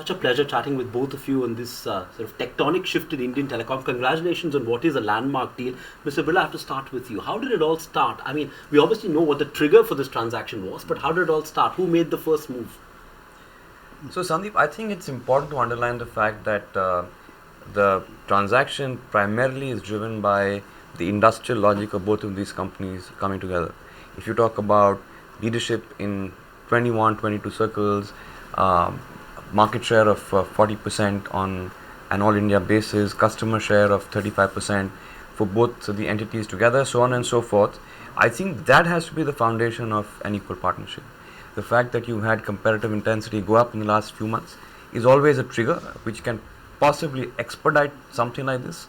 Such a pleasure chatting with both of you on this sort of tectonic shift in Indian telecom. Congratulations on what is a landmark deal. Mr. Birla, I have to start with you. How did it all start? I mean, we obviously know what the trigger for this transaction was, but how did it all start? Who made the first move? So Sandeep, I think it's important to underline the fact that the transaction primarily is driven by the industrial logic of both of these companies coming together. If you talk about leadership in 21, 22 circles, market share of 40% on an all India basis, customer share of 35% for both the entities together, so on and so forth. I think that has to be the foundation of an equal partnership. The fact that you had comparative intensity go up in the last few months is always a trigger which can possibly expedite something like this,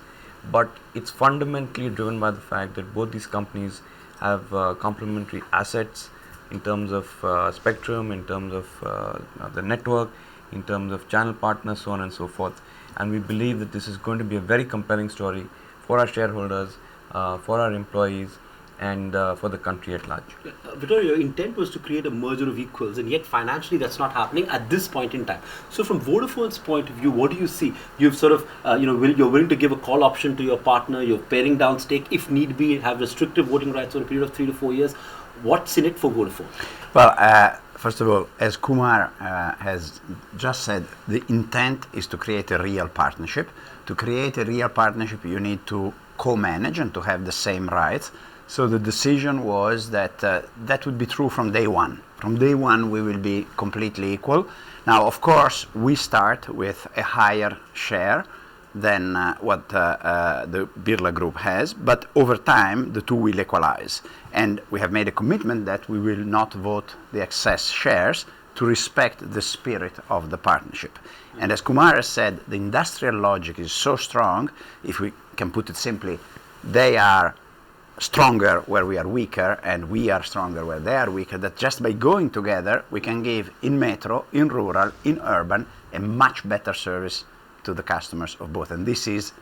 but it's fundamentally driven by the fact that both these companies have complementary assets in terms of spectrum, in terms of the network, in terms of channel partners, so on and so forth. And we believe that this is going to be a very compelling story for our shareholders, for our employees, and for the country at large. Vittorio, your intent was to create a merger of equals, and yet financially that's not happening at this point in time. So from Vodafone's point of view, what do you see? You've sort of, you're willing to give a call option to your partner, you're paring down stake, if need be, have restrictive voting rights over a period of 3 to 4 years. What's in it for Vodafone? Well, first of all, as Kumar has just said, the intent is to create a real partnership. To create a real partnership, you need to co-manage and to have the same rights. So the decision was that that would be true from day one. From day one, we will be completely equal. Now, of course, we start with a higher share than what the Birla Group has, but over time the two will equalize. And we have made a commitment that we will not vote the excess shares to respect the spirit of the partnership. And as Kumar has said, the industrial logic is so strong, if we can put it simply, they are stronger where we are weaker, and we are stronger where they are weaker, that just by going together we can give in metro, in rural, in urban a much better service to the customers of both, and this is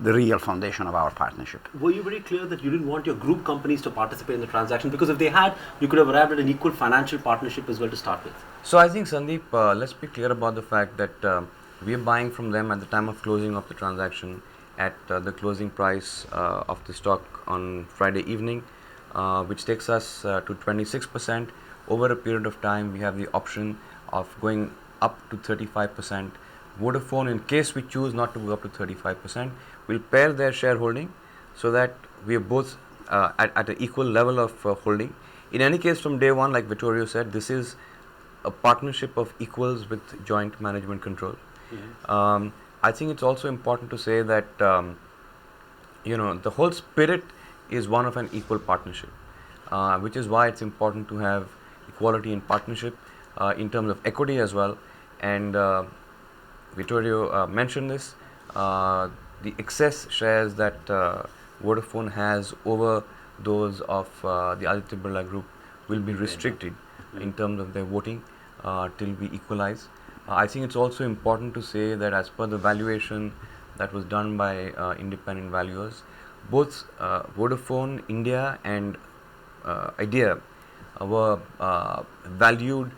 the real foundation of our partnership. Were you very clear that you didn't want your group companies to participate in the transaction? Because if they had, you could have arrived at an equal financial partnership as well to start with. So I think, Sandeep, let's be clear about the fact that we are buying from them at the time of closing of the transaction at the closing price of the stock on Friday evening, which takes us to 26%. Over a period of time, we have the option of going up to 35%. Vodafone, in case we choose not to go up to 35%, will pair their shareholding so that we are both at an equal level of holding. In any case, from day one, like Vittorio said, this is a partnership of equals with joint management control. Mm-hmm. I think it's also important to say that the whole spirit is one of an equal partnership, which is why it's important to have equality in partnership in terms of equity as well. And Vittorio mentioned this, the excess shares that Vodafone has over those of the Aditya Birla Group will be restricted in terms of their voting till we equalize. I think it's also important to say that as per the valuation that was done by independent valuers, both Vodafone-Idea and Idea were valued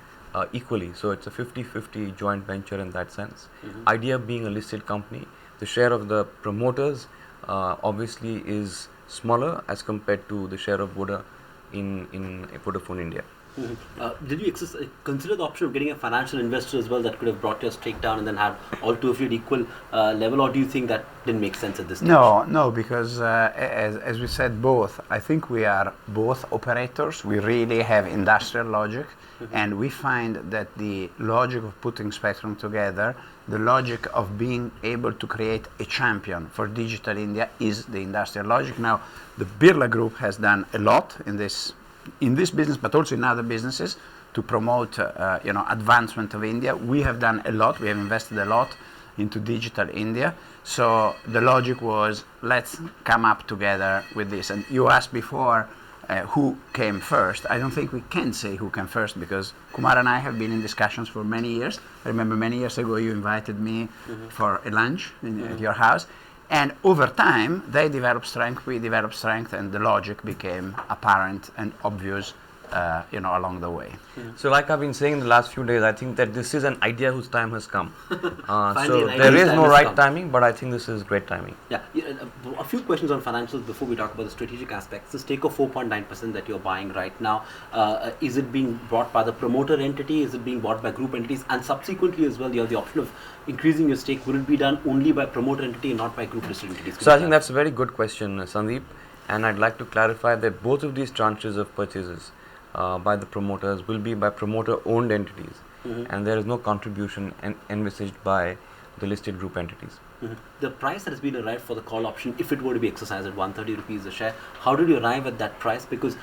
equally. So it's a 50-50 joint venture in that sense. Mm-hmm. Idea being a listed company, the share of the promoters obviously is smaller as compared to the share of Voda in Vodafone-Idea. Mm-hmm. Did you consider the option of getting a financial investor as well that could have brought your stake down and then had all two of you at equal level, or do you think that didn't make sense at this stage? No, because as we said both, I think we are both operators. We really have industrial logic, and we find that the logic of putting spectrum together, the logic of being able to create a champion for digital India is the industrial logic. Now, the Birla Group has done a lot in this business, but also in other businesses to promote advancement of India. We have done a lot. We have invested a lot into digital India. So the logic was, let's come up together with this. And you asked before who came first. I don't think we can say who came first, because Kumar and I have been in discussions for many years. I remember many years ago you invited me for a lunch at your house. And over time, they developed strength, we developed strength, and the logic became apparent and obvious along the way. So like I've been saying in the last few days, I think that this is an idea whose time has come. Finally, So an there idea's is time no has right come. timing, but I think this is great timing. Yeah, a few questions on financials before we talk about the strategic aspects. The stake of 4.9% that you're buying right now, is it being bought by the promoter entity? Is it being bought by group entities? And subsequently as well, you have the option of increasing your stake. Will it be done only by promoter entity and not by group listed entities? So I think that's a very good question, Sandeep, and I'd like to clarify that both of these tranches of purchases by the promoters will be by promoter-owned entities, and there is no contribution envisaged by the listed group entities. The price that has been arrived for the call option, if it were to be exercised at 130 rupees a share, how did you arrive at that price? Because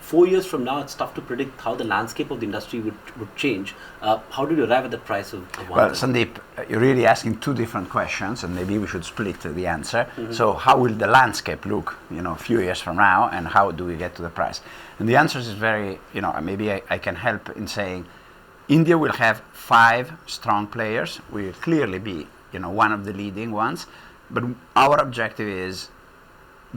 4 years from now, it's tough to predict how the landscape of the industry would change. How did you arrive at that price of 130? Well, Sandeep, you're really asking two different questions, and maybe we should split the answer. So how will the landscape look, a few years from now, and how do we get to the price? And the answer is very, maybe I can help in saying India will have 5 strong players. We will clearly be one of the leading ones, but our objective is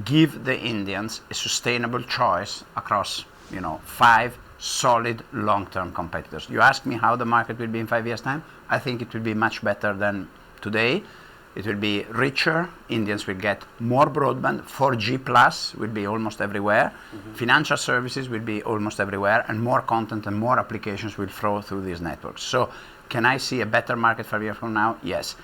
give the Indians a sustainable choice across 5 solid long-term competitors. You ask me how the market will be in 5 years' time. I think it will be much better than today. It will be richer. Indians will get more broadband. 4G plus will be almost everywhere. Financial services will be almost everywhere, and more content and more applications will flow through these networks. So can I see a better market 5 years from now? Yes.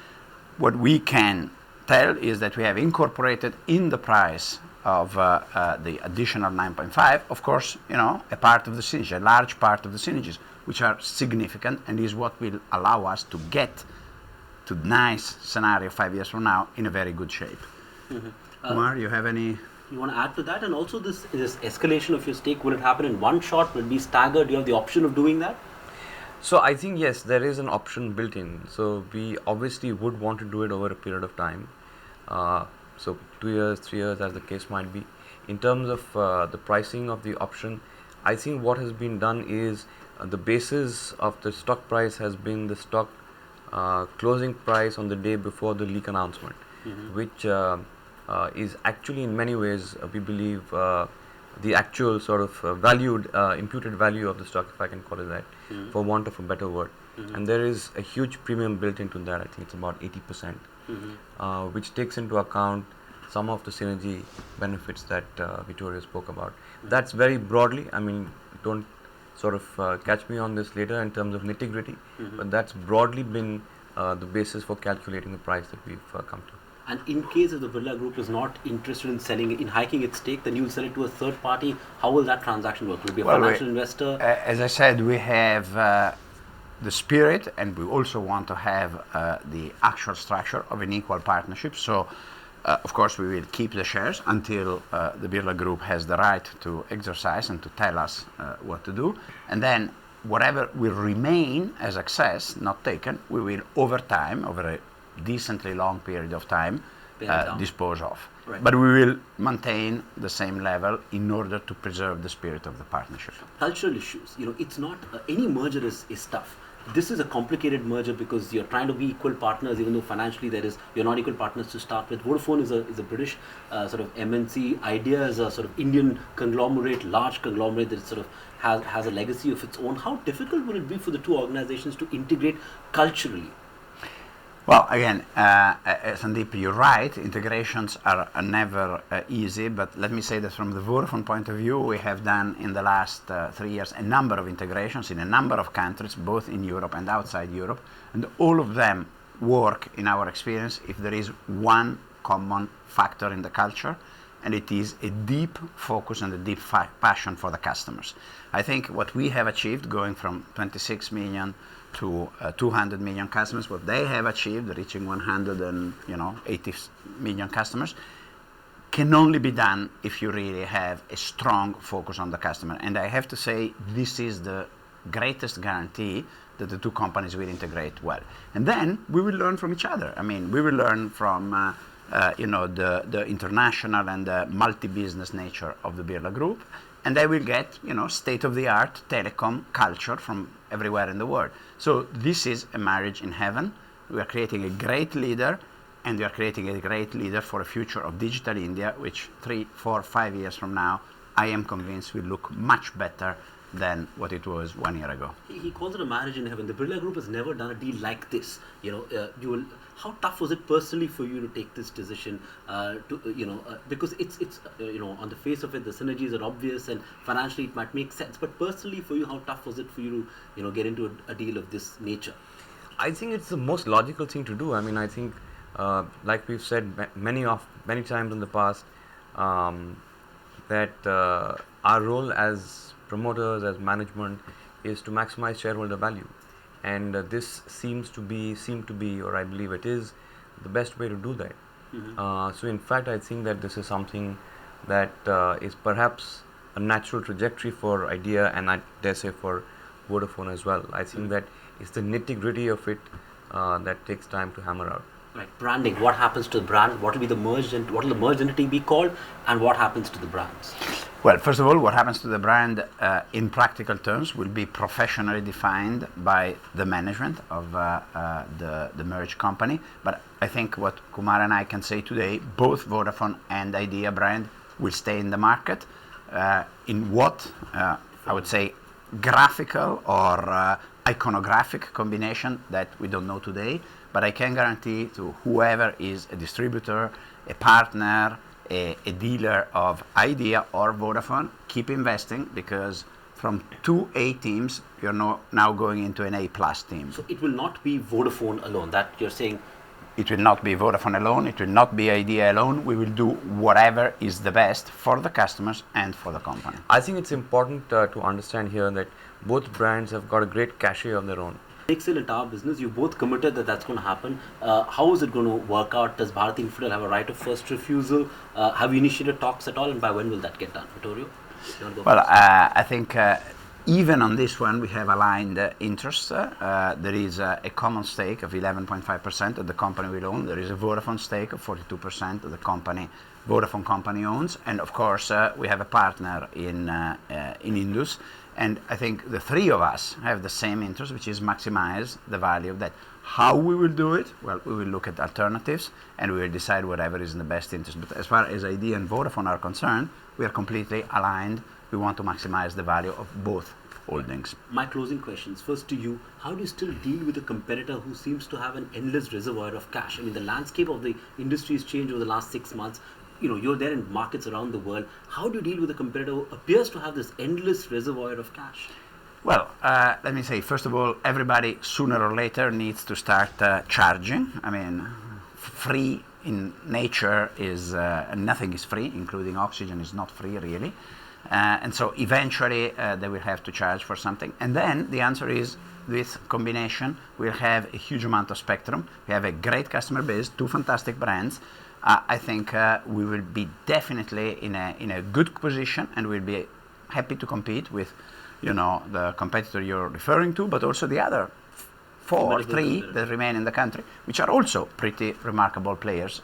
What we can tell is that we have incorporated in the price of the additional 9.5, of course, a part of the synergy, a large part of the synergies, which are significant, and is what will allow us to get to nice scenario 5 years from now in a very good shape. Kumar, you have any? You want to add to that? And also this escalation of your stake, will it happen in one shot? Will it be staggered? Do you have the option of doing that? So I think yes, there is an option built in. So we obviously would want to do it over a period of time. So 2 years, 3 years, as the case might be. In terms of the pricing of the option, I think what has been done is the basis of the stock price has been the stock closing price on the day before the leak announcement, which is actually in many ways, we believe, the actual sort of valued, imputed value of the stock, if I can call it that, for want of a better word. And there is a huge premium built into that. I think it's about 80%, which takes into account some of the synergy benefits that Vittorio spoke about. That's very broadly, I mean, don't sort of catch me on this later in terms of nitty-gritty, but that's broadly been the basis for calculating the price that we've come to. And in case if the Birla Group is not interested in hiking its stake, then you'll sell it to a third party. How will that transaction work? Will it be a financial investor? As I said, we have the spirit, and we also want to have the actual structure of an equal partnership. So, of course, we will keep the shares until the Birla Group has the right to exercise and to tell us what to do. And then whatever will remain as excess, not taken, we will over time, over a decently long period of time, dispose of. Right. But we will maintain the same level in order to preserve the spirit of the partnership. Cultural issues, it's not, any merger is tough. This is a complicated merger because you're trying to be equal partners, even though financially you're not equal partners to start with. Vodafone is a British sort of MNC. Idea is a sort of Indian conglomerate, large conglomerate that sort of has a legacy of its own. How difficult will it be for the two organizations to integrate culturally? Well, again, Sandeep, you're right. Integrations are never easy, but let me say that from the Vodafone point of view, we have done in the last 3 years a number of integrations in a number of countries, both in Europe and outside Europe, and all of them work, in our experience, if there is one common factor in the culture, and it is a deep focus and a deep passion for the customers. I think what we have achieved, going from 26 million to 200 million customers, what they have achieved, reaching 180 million customers, can only be done if you really have a strong focus on the customer. And I have to say, this is the greatest guarantee that the two companies will integrate well. And then we will learn from each other. I mean, we will learn from the international and the multi-business nature of the Birla Group, and they will get state-of-the-art telecom culture from everywhere in the world. So this is a marriage in heaven. We are creating a great leader, and we are creating a great leader for a future of digital India, which 3, 4, 5 years from now, I am convinced will look much better than what it was 1 year ago. He calls it a marriage in heaven. The Birla Group has never done a deal like this. How tough was it personally for you to take this decision? Because it's on the face of it, the synergies are obvious, and financially it might make sense. But personally for you, how tough was it for you to get into a deal of this nature? I think it's the most logical thing to do. I mean, I think, like we've said many times in the past, that our role as promoters, as management, is to maximize shareholder value, and this seemed to be, or I believe it is, the best way to do that. So, in fact, I think that this is something that is perhaps a natural trajectory for Idea, and I dare say for Vodafone as well. I think that it's the nitty-gritty of it that takes time to hammer out. Right, branding. What happens to the brand? What will the merged entity be called? And what happens to the brands? Well, first of all, what happens to the brand in practical terms will be professionally defined by the management of the merged company. But I think what Kumar and I can say today, both Vodafone and Idea brand will stay in the market. In what I would say graphical or iconographic combination that we don't know today, but I can guarantee to whoever is a distributor, a partner, a dealer of Idea or Vodafone, keep investing, because from 2A teams, you're now going into an A+ team. So it will not be Vodafone alone, that you're saying? It will not be Vodafone alone, it will not be Idea alone. We will do whatever is the best for the customers and for the company. I think it's important to understand here that both brands have got a great cachet of their own. Excellent, our business. You both committed that that's going to happen. How is it going to work out? Does Bharti Infratel have a right of first refusal? Have you initiated talks at all, and by when will that get done? Vittorio? Well, I think even on this one we have aligned interests. There is a common stake of 11.5% that the company will own. There is a Vodafone stake of 42% that the Vodafone company owns, and of course we have a partner in Indus. And I think the three of us have the same interest, which is maximize the value of that. How we will do it? Well, we will look at alternatives and we will decide whatever is in the best interest. But as far as Idea and Vodafone are concerned, we are completely aligned. We want to maximize the value of both holdings. My closing questions. First to you, how do you still deal with a competitor who seems to have an endless reservoir of cash? I mean, the landscape of the industry has changed over the last 6 months. You're there in markets around the world. How do you deal with a competitor who appears to have this endless reservoir of cash? Well, let me say, first of all, everybody sooner or later needs to start charging. I mean, free in nature is, nothing is free, including oxygen is not free really. And so eventually they will have to charge for something. And then the answer is, with combination, we'll have a huge amount of spectrum. We have a great customer base, 2 fantastic brands. I think we will be definitely in a good position, and we'll be happy to compete with, the competitor you're referring to, but also the other 3 that remain in the country, which are also pretty remarkable players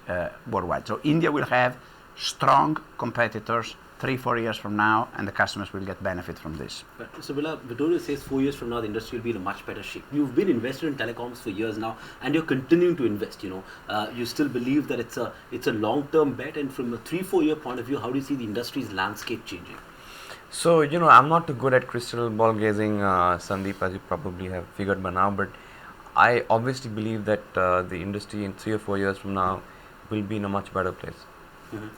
worldwide. So India will have strong competitors 3-4 years from now, and the customers will get benefit from this. Right. So Vittorio says 4 years from now the industry will be in a much better shape. You've been invested in telecoms for years now, and you're continuing to invest. You still believe that it's a long-term bet, and from a 3-4 year point of view, how do you see the industry's landscape changing? So I'm not too good at crystal ball gazing, Sandeep, as you probably have figured by now, but I obviously believe that the industry in 3 or 4 years from now will be in a much better place.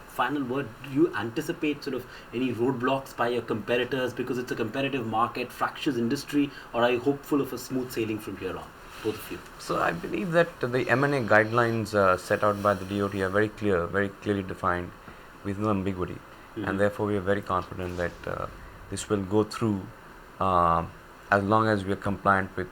Final word, do you anticipate sort of any roadblocks by your competitors because it's a competitive market, fractious industry, or are you hopeful of a smooth sailing from here on, both of you? So I believe that the M&A guidelines set out by the DOT are very clear, very clearly defined, with no ambiguity, and therefore we are very confident that this will go through as long as we are compliant with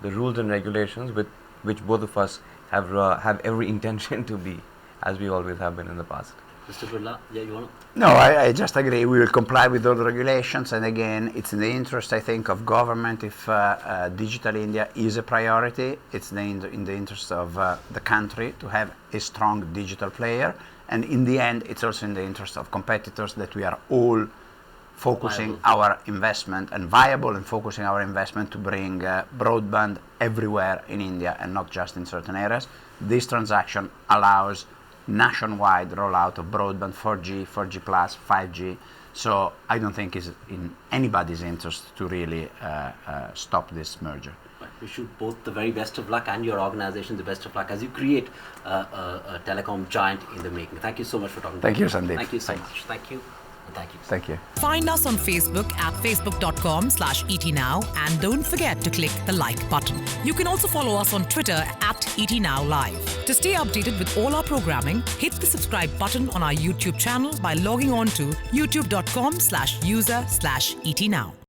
the rules and regulations with which both of us have every intention to be, as we always have been in the past. Mr. Birla, you want to? No, I just agree. We will comply with all the regulations, and again, it's in the interest, I think, of government. If Digital India is a priority, it's in the interest of the country to have a strong digital player, and in the end, it's also in the interest of competitors that we are all focusing our investment and focusing our investment to bring broadband everywhere in India and not just in certain areas. This transaction allows nationwide rollout of broadband, 4G, 4G plus, 5G. So I don't think it's in anybody's interest to really stop this merger. Wish you both the very best of luck and your organization the best of luck as you create a telecom giant in the making. Thank you so much for talking to Thank me. you, Sandeep. Thank you so Thanks. much. Thank you. And thank you. Thank you. Find us on Facebook at facebook.com/ETNow and don't forget to click the like button. You can also follow us on Twitter at ETNowLive. To stay updated with all our programming, hit the subscribe button on our YouTube channel by logging on to youtube.com/user/ETNow.